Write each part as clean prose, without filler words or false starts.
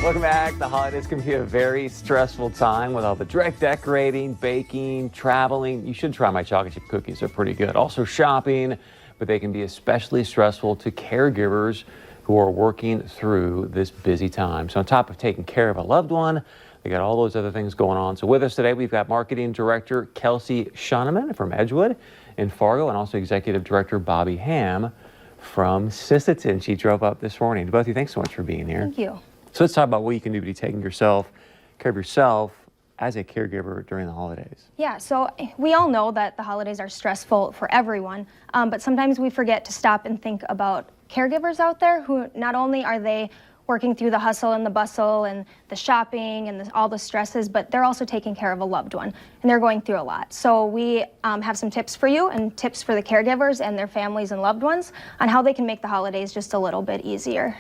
Welcome back. The holidays can be a very stressful time with all the direct decorating, baking, traveling. You should try my chocolate chip cookies. They're pretty good. Also shopping, but they can be especially stressful to caregivers who are working through this busy time. So on top of taking care of a loved one, they got all those other things going on. So with us today, we've got Marketing Director Kelsey Schoeneman from Edgewood in Fargo, and also Executive Director Bobby Ham from Sisseton. She drove up this morning. Both of you, thanks so much for being here. Thank you. So let's talk about what you can do to be taking care of yourself as a caregiver during the holidays. Yeah, so we all know that the holidays are stressful for everyone, but sometimes we forget to stop and think about caregivers out there who not only are they working through the hustle and the bustle and the shopping and all the stresses, but they're also taking care of a loved one, and they're going through a lot. So we have some tips for you and tips for the caregivers and their families and loved ones on how they can make the holidays just a little bit easier.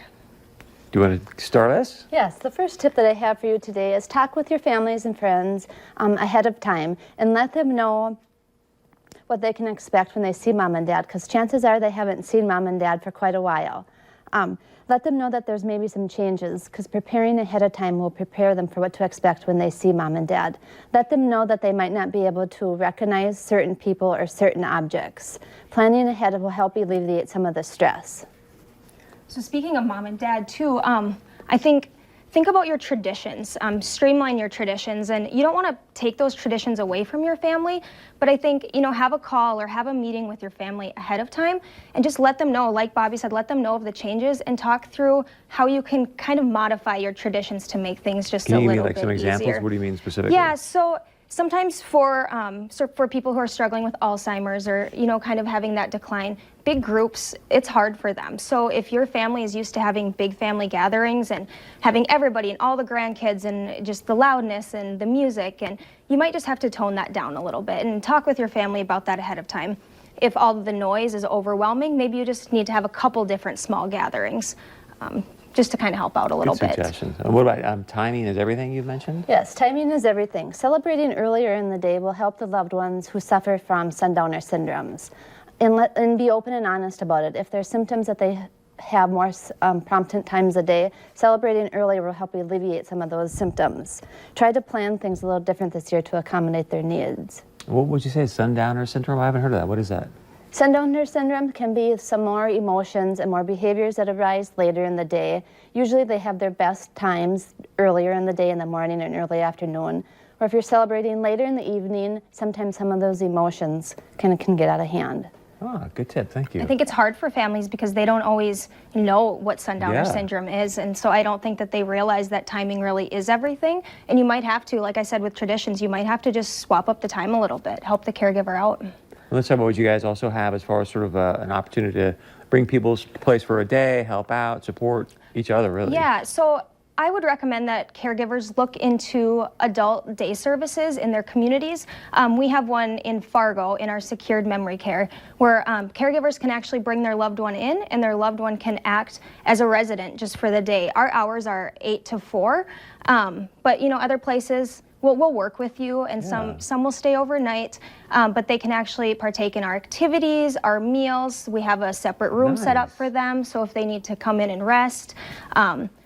Do you want to start us? Yes, the first tip that I have for you today is talk with your families and friends ahead of time and let them know what they can expect when they see mom and dad, because chances are they haven't seen mom and dad for quite a while. Let them know that there's maybe some changes, because preparing ahead of time will prepare them for what to expect when they see mom and dad. Let them know that they might not be able to recognize certain people or certain objects. Planning ahead will help alleviate some of the stress. So speaking of mom and dad too, I think about your traditions, streamline your traditions, and you don't want to take those traditions away from your family, but I think, have a call or have a meeting with your family ahead of time and just let them know, like Bobby said, let them know of the changes and talk through how you can kind of modify your traditions to make things just a little bit easier. Can you give me some examples? What do you mean specifically? Yeah, so sometimes for people who are struggling with Alzheimer's or, kind of having that decline, big groups, it's hard for them. So if your family is used to having big family gatherings and having everybody and all the grandkids and just the loudness and the music, and you might just have to tone that down a little bit and talk with your family about that ahead of time. If all of the noise is overwhelming, maybe you just need to have a couple different small gatherings. Just to kind of help out a little bit. Suggestions. What about timing is everything you've mentioned? Yes, timing is everything. Celebrating earlier in the day will help the loved ones who suffer from sundowner syndromes. And be open and honest about it. If there's symptoms that they have more prompt times a day, celebrating earlier will help alleviate some of those symptoms. Try to plan things a little different this year to accommodate their needs. What would you say is sundowner syndrome? I haven't heard of that. What is that? Sundowner syndrome can be some more emotions and more behaviors that arise later in the day. Usually they have their best times earlier in the day, in the morning and early afternoon. Or if you're celebrating later in the evening, sometimes some of those emotions can get out of hand. Oh, good tip. Thank you. I think it's hard for families because they don't always know what sundowner syndrome is, and so I don't think that they realize that timing really is everything. And you might have to, like I said with traditions, you might have to just swap up the time a little bit, help the caregiver out. Let's talk about what you guys also have as far as sort of an opportunity to bring people to a place for a day, help out, support each other, really. Yeah, so I would recommend that caregivers look into adult day services in their communities. We have one in Fargo in our secured memory care where caregivers can actually bring their loved one in and their loved one can act as a resident just for the day. Our hours are 8 to 4, but other places, we'll work with you, and some will stay overnight, but they can actually partake in our activities, our meals. We have a separate room set up for them, so if they need to come in and rest,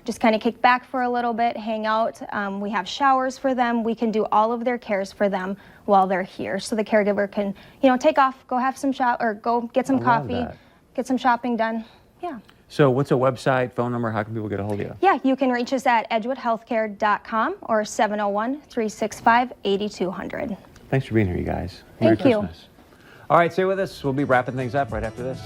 just kind of kick back for a little bit, hang out. We have showers for them. We can do all of their cares for them while they're here, so the caregiver can, take off, go have some or go get some coffee, get some shopping done. Yeah. So what's a website, phone number? How can people get a hold of you? Yeah, you can reach us at edgewoodhealthcare.com or 701-365-8200. Thanks for being here, you guys. Thank you. Merry Christmas. All right, stay with us. We'll be wrapping things up right after this.